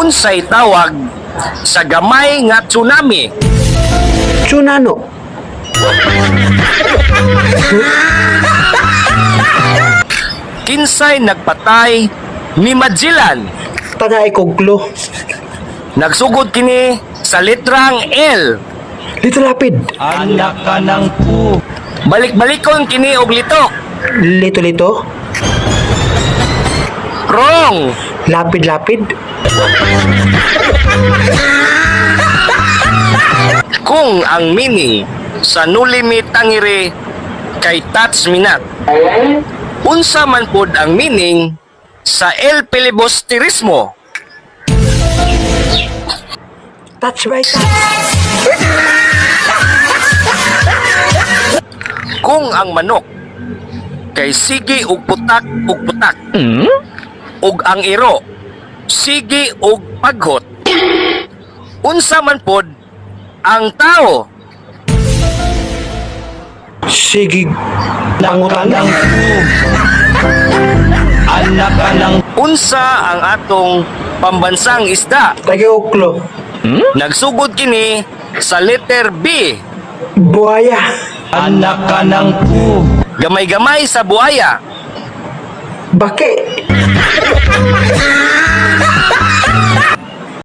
Unsay tawag sa gamay nga tsunami? Tsunano. Kinsay nagpatay ni Magellan? Tanay koglo. Nagsugod kini sa letrang L. Lito lapid. Anak ka ng pu. Balik-balikon kini og litok. Lito. Wrong. Lapid. Kung ang meaning sa no limit tangere kay touch minat, unsa man pod ang meaning sa el filibusterismo? Touch by touch. Kung ang manok kay sige og putak ug ang iro sige og paghot, unsa man pod ang tao? Sige. Anak ka ng pu. Anak ka ng Unsa ang atong pambansang isda? Taga-uklo. Nagsugod kini sa letter B. Buhaya. anak ka ng pu. Gamay-gamay sa buhaya. Bake.